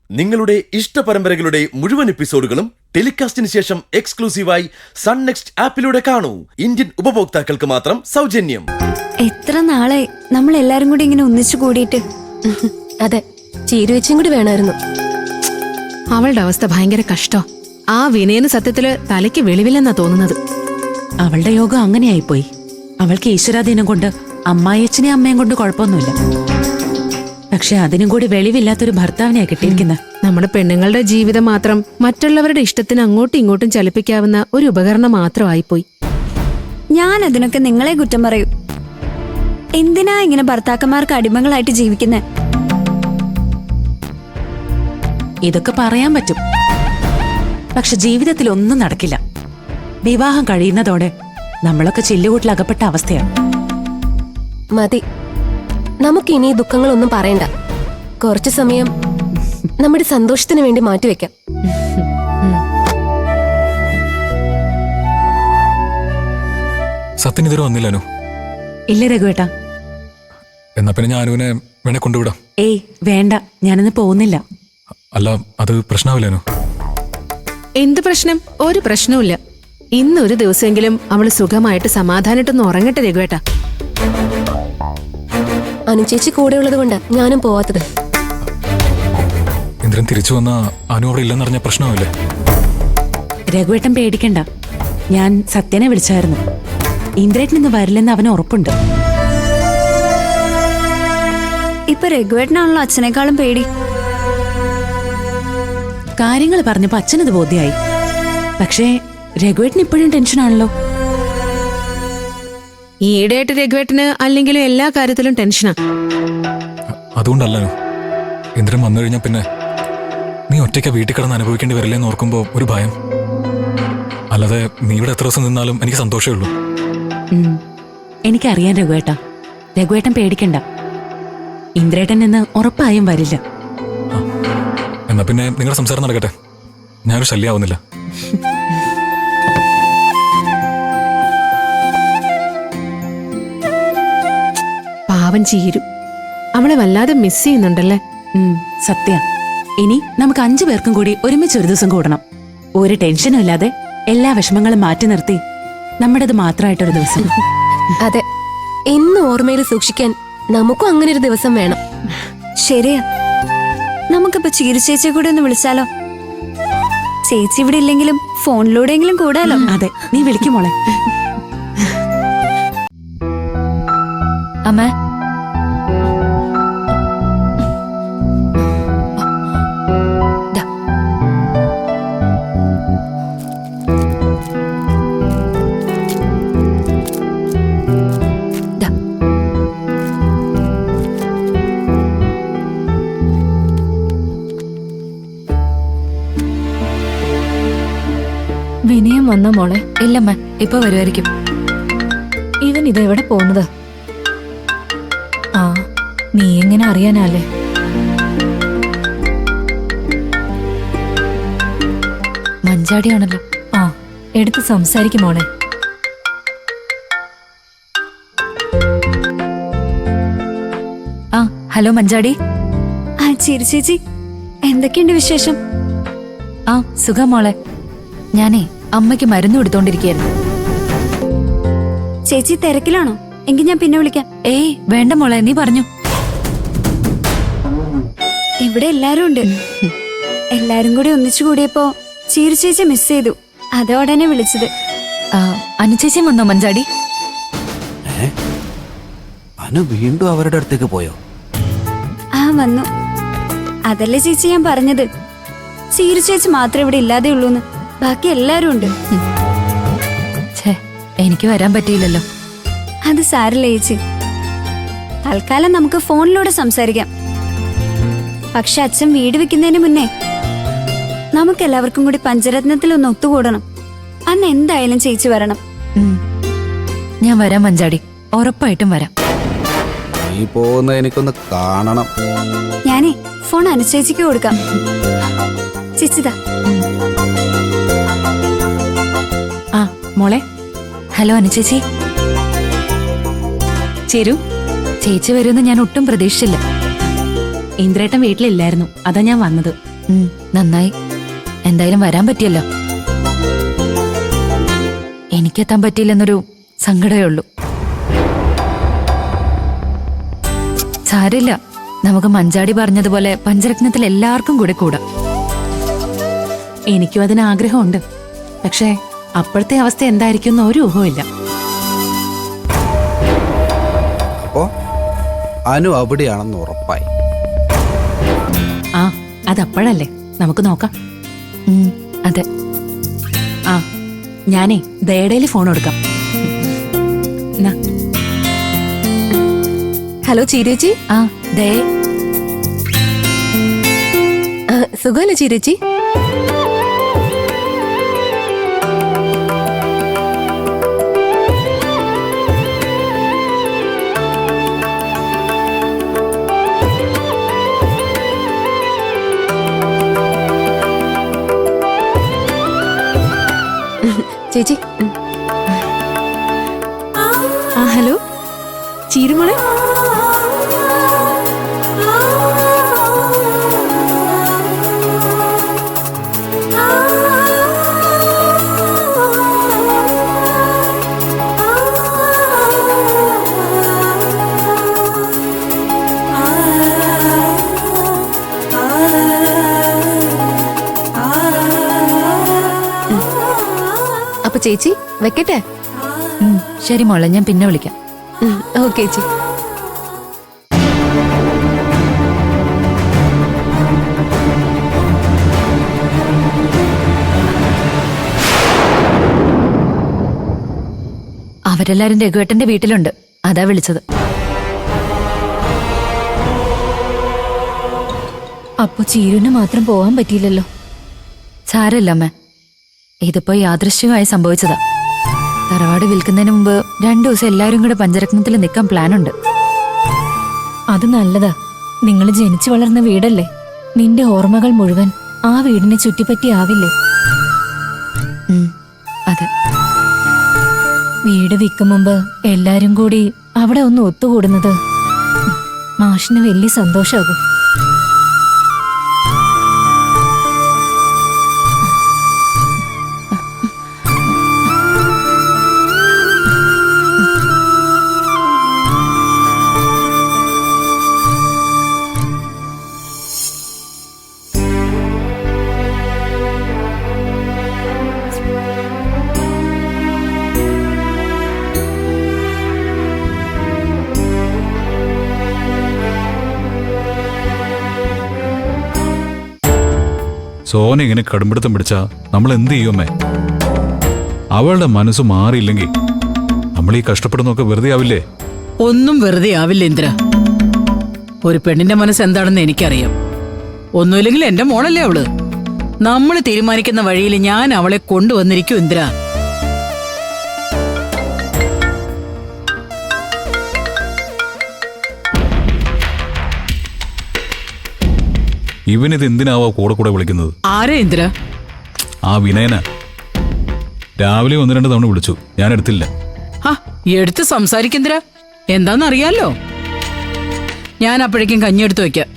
നിങ്ങളുടെ ഇഷ്ട പരമ്പരകളുടെ മുഴുവൻ എപ്പിസോഡുകളും ടെലികാസ്റ്റിന് ശേഷം എക്സ്ക്ലൂസീവായി സൺ നെക്സ്റ്റ് ആപ്പിലൂടെ കാണൂ. ഇന്ത്യൻ ഉപഭോക്താക്കൾക്ക് മാത്രം സൗജന്യം. എത്ര നാളെ നമ്മൾ എല്ലാരും കൂടി ഇങ്ങനെ ഒന്നിച്ചു കൂടിയിട്ട്. അതെ, ചീരുവച്ചും കൂടി വേണമായിരുന്നു. അവളുടെ അവസ്ഥ ഭയങ്കര കഷ്ടോ. ആ വിനയന് സത്യത്തില് തലയ്ക്ക് വെളിവില്ലെന്നാ തോന്നുന്നത്. അവളുടെ യോഗം അങ്ങനെയായിപ്പോയി. അവൾക്ക് ഈശ്വരാധീനം കൊണ്ട് അമ്മായിയച്ഛനെയും അമ്മയും കൊണ്ട് കുഴപ്പമൊന്നുമില്ല. പക്ഷെ അതിനും കൂടി വെളിവില്ലാത്തൊരു ഭർത്താവിനെയാ കിട്ടിയിരിക്കുന്നത്. നമ്മുടെ പെണ്ണുങ്ങളുടെ ജീവിതം മാത്രം മറ്റുള്ളവരുടെ ഇഷ്ടത്തിന് അങ്ങോട്ടും ഇങ്ങോട്ടും ചലിപ്പിക്കാവുന്ന ഒരു ഉപകരണം മാത്രമായിപ്പോയി. ഞാൻ അതിനൊക്കെ നിങ്ങളെ കുറ്റം പറയൂ. എന്തിനാ ഇങ്ങനെ ഭർത്താക്കന്മാർക്ക് അടിമകളായിട്ട് ജീവിക്കുന്നത്? ഇതൊക്കെ പറയാൻ പറ്റും, പക്ഷെ ജീവിതത്തിൽ ഒന്നും നടക്കില്ല. വിവാഹം കഴിയുന്നതോടെ നമ്മളൊക്കെ ചില്ലുകൂട്ടിലകപ്പെട്ട അവസ്ഥയാണ്. മതി, നമുക്കിനി ദുഃഖങ്ങളൊന്നും പറയണ്ട. കുറച്ചു സമയം നമ്മുടെ സന്തോഷത്തിന് വേണ്ടി മാറ്റിവെക്കാം. സത്യൻ ഇതുവരെ വന്നില്ലനു? ഇല്ല രഘുവേട്ടാ. എന്നാ പിന്നെ ഞാൻ അനുവിനെ വേണേ കൊണ്ടുവിടാം. ഏയ് വേണ്ട, ഞാനിന്ന് പോകുന്നില്ല. അല്ല, അത് പ്രശ്നമാവില്ലേനു? എന്ത് പ്രശ്നം? ഒരു പ്രശ്നവുമില്ല. ഇന്നൊരു ദിവസമെങ്കിലും അവള് സുഖമായിട്ട് സമാധാനിട്ടൊന്ന് ഉറങ്ങട്ടെ രഘുവേട്ടാ. അനുചേച്ചി കൂടെ ഉള്ളത് കൊണ്ടാ ഞാനും പോവാത്തത്. ഇന്ദ്രൻ തിരിച്ചു വന്ന അനു അവിടെ ഇല്ലെന്നറിഞ്ഞ പ്രശ്നമാവില്ലേ? രഘുവേട്ടൻ പേടിക്കണ്ട, ഞാൻ സത്യനെ വിളിച്ചായിരുന്നു. ഇന്ദ്രേട്ടൻ ഇന്ന് വരില്ലെന്ന് അവന് ഉറപ്പുണ്ട്. ഇപ്പൊ രഘുവേട്ടനാണല്ലോ അച്ഛനേക്കാളും പേടി. കാര്യങ്ങൾ പറഞ്ഞപ്പോ അച്ഛനത് ബോധ്യായി. പക്ഷേ രഘുവേട്ടൻ ഇപ്പോഴും ടെൻഷനാണല്ലോ. ഈയിടെയായിട്ട് രഘുവേട്ടന് അല്ലെങ്കിലും എല്ലാ കാര്യത്തിലും ടെൻഷനാ. അതുകൊണ്ടല്ലനു, ഇന്ദ്രൻ വന്നു കഴിഞ്ഞാൽ പിന്നെ നീ ഒറ്റയ്ക്ക് വീട്ടിൽ കിടന്ന് അനുഭവിക്കേണ്ടി വരില്ലെന്ന് ഓർക്കുമ്പോ ഒരു ഭയം. അല്ലാതെ നീ ഇവിടെ എത്ര ദിവസം നിന്നാലും എനിക്ക് സന്തോഷമേ ഉള്ളൂ. എനിക്കറിയാം രഘുവേട്ടാ, രഘുവേട്ടൻ പേടിക്കണ്ട. ഇന്ദ്രേട്ടൻ നിന്ന് ഉറപ്പായും വരില്ല. എന്നാ പിന്നെ നിങ്ങളുടെ സംസാരം നടക്കട്ടെ, ഞാനൊരു ശല്യാവുന്നില്ല. പാവം ചീരു, അവളെ വല്ലാതെ മിസ് ചെയ്യുന്നുണ്ടല്ലേ? സത്യ. ഇനി നമുക്ക് 5 പേർക്കും കൂടി ഒരുമിച്ച് ഒരു ദിവസം കൂടണം. ഒരു ടെൻഷനും ഇല്ലാതെ എല്ലാ വിഷമങ്ങളും മാറ്റി നിർത്തി നമ്മുടേത് മാത്രമായിട്ടൊരു ദിവസം. അതെ, എന്നും ഓർമ്മയിൽ സൂക്ഷിക്കാൻ നമുക്കും അങ്ങനെ ഒരു ദിവസം വേണം. ശരിയാ, നമുക്കിപ്പോ ചീരു ചേച്ചിയെ കൂടെ ഒന്ന് വിളിച്ചാലോ? ചേച്ചി ഇവിടെ ഇല്ലെങ്കിലും ഫോണിലൂടെയെങ്കിലും കൂടാലോ. അതെ, നീ വിളിക്കും മോളെ. അമ്മ, വിനയം വന്ന മോളെ? ഇല്ലമ്മ, ഇപ്പൊ വരുമായിരിക്കും. ഇവൻ ഇതെവിടെ പോകുന്നത്? ആ, നീ എങ്ങനെ അറിയാനല്ലേ? മഞ്ചാടിയാണല്ലോ. ആ, എടുത്ത് സംസാരിക്കും മോളെ. ആ, ഹലോ മഞ്ചാടി. ആ ചീരു ചേച്ചി, എന്തൊക്കെയുണ്ട് വിശേഷം? ആ, സുഖം മോളെ. ഞാനേ അമ്മയ്ക്ക് മരുന്ന് കൊടുത്തോണ്ടിരിക്കുകയായിരുന്നു. ചേച്ചി തിരക്കിലാണോ? എങ്കിൽ ഞാൻ പിന്നെ വിളിക്കാം. ഏയ് വേണ്ട മോളെ, നീ പറഞ്ഞു. ഇവിടെ എല്ലാരും ഉണ്ട്. എല്ലാരും കൂടി ഒന്നിച്ചു കൂടിയപ്പോ ചീരു ചേച്ചി മിസ് ചെയ്തു. അതോടനെ വിളിച്ചത്. അനുചേച്ചി വന്നോ മഞ്ചാടി? അനു വീണ്ടും അവരുടെ അടുത്തേക്ക് പോയോ? ആ, വന്നു. അതല്ലേ ചേച്ചി ഞാൻ പറഞ്ഞത്, ചീരു ചേച്ചി മാത്രമേ ഇവിടെ ഇല്ലാതെ ഉള്ളൂന്ന്. ബാക്കി എല്ലാരും ഉണ്ട്. എനിക്ക് വരാൻ പറ്റിയില്ലല്ലോ. അത് സാരല്ല ചേച്ചി, തൽക്കാലം നമുക്ക് ഫോണിലൂടെ സംസാരിക്കാം. പക്ഷെ അച്ഛൻ വീട് വെക്കുന്നതിന് മുന്നേ നമുക്കെല്ലാവർക്കും കൂടി പഞ്ചരത്നത്തിൽ ഒന്ന് ഒത്തുകൂടണം. അന്ന് എന്തായാലും ചേച്ചി വരണം. ഞാൻ വരാം മഞ്ചാടി, ഉറപ്പായിട്ടും വരാം. നീ പോകുന്ന എനിക്കൊന്ന് കാണണം. ഞാനേ ഫോൺ അനുചേച്ചിക്ക് കൊടുക്കാം. ചേച്ചിതാ. ആ മോളെ. ഹലോ അനുചേച്ചി. ചേരൂ. ചേച്ചി വരുമെന്ന് ഞാൻ ഒട്ടും പ്രതീക്ഷിച്ചില്ല. ഇന്ദ്രേട്ടൻ വീട്ടിലില്ലായിരുന്നു, അതാ ഞാൻ വന്നത്. നന്നായി. എന്തായാലും വരാൻ പറ്റിയല്ലോ. എനിക്കെത്താൻ പറ്റിയില്ലെന്നൊരു സങ്കടമേ ഉള്ളൂ. സാരില്ല, നമുക്ക് മഞ്ചാടി പറഞ്ഞതുപോലെ പഞ്ചരത്നത്തിൽ എല്ലാവർക്കും കൂടെ കൂടാം. എനിക്കും അതിന് ആഗ്രഹമുണ്ട്. പക്ഷേ അപ്പോഴത്തെ അവസ്ഥ എന്തായിരിക്കും എന്ന് ഒരു ഊഹമില്ല. അപ്പോ അനു അവിടെയാണെന്ന് ഉറപ്പായി. ആ അതപ്പോഴല്ലേ, നമുക്ക് നോക്കാം. അതെ. ആ ഞാനേ ദയടയിൽ ഫോൺ കൊടുക്കാം. എന്നാ. ഹലോ ചീരേച്ചി. ആ ദേ, സുഖമല്ലേ ചീരേച്ചി? ചേച്ചി. ആ ഹലോ ചീരുമോളെ. അപ്പൊ ചേച്ചി വെക്കട്ടെ? ശരി മോളെ, ഞാൻ പിന്നെ വിളിക്കാം. ഓക്കെ ചേച്ചി. അവരെല്ലാരും രഘുവേട്ടന്റെ വീട്ടിലുണ്ട്, അതാ വിളിച്ചത്. അപ്പൊ ചീരുന് മാത്രം പോവാൻ പറ്റിയില്ലല്ലോ. സാരമില്ല അമ്മ, ഇതിപ്പോ യാദൃശ്ചികമായി സംഭവിച്ചതാ. തറവാട് വിൽക്കുന്നതിന് മുമ്പ് 2 ദിവസം എല്ലാരും കൂടെ പഞ്ചരത്നത്തിൽ നിൽക്കാൻ പ്ലാനുണ്ട്. അത് നല്ലതാ. നിങ്ങൾ ജനിച്ചു വളർന്ന വീടല്ലേ. നിന്റെ ഓർമ്മകൾ മുഴുവൻ ആ വീടിനെ ചുറ്റിപ്പറ്റി ആവില്ലേ? അതെ. വീട് വിൽക്കും മുമ്പ് എല്ലാരും കൂടി അവിടെ ഒന്ന് ഒത്തുകൂടുന്നത് മാഷിന് വലിയ സന്തോഷാകും. സോന ഇങ്ങനെ കടുംപിടുത്തം പിടിച്ചാ നമ്മൾ എന്ത് ചെയ്യുമേ? അവളുടെ മനസ്സ് മാറിയില്ലെങ്കിൽ നമ്മൾ ഈ കഷ്ടപ്പെടുന്നൊക്കെ വെറുതെ ആവില്ലേ? ഒന്നും വെറുതെ ആവില്ല ഇന്ദ്ര. ഒരു പെണ്ണിന്റെ മനസ്സ് എന്താണെന്ന് എനിക്കറിയാം. ഒന്നുമില്ലെങ്കിൽ എന്റെ മോളല്ലേ അവള്. നമ്മൾ തീരുമാനിക്കുന്ന വഴിയിൽ ഞാൻ അവളെ കൊണ്ടുവന്നിരിക്കും ഇന്ദ്ര. ഇവനിത് എന്തിനാവാ കൂടെ കൂടെ വിളിക്കുന്നത്? ആരാ ഇന്ദ്ര? ആ വിനയന. രാവിലെ 1-2 തവണ വിളിച്ചു, ഞാൻ എടുത്തില്ല. ആ എടുത്ത് സംസാരിക്കിന്ദ്ര, എന്താന്നറിയാലോ. ഞാൻ അപ്പോഴേക്കും കഞ്ഞി എടുത്ത് വെക്കാം.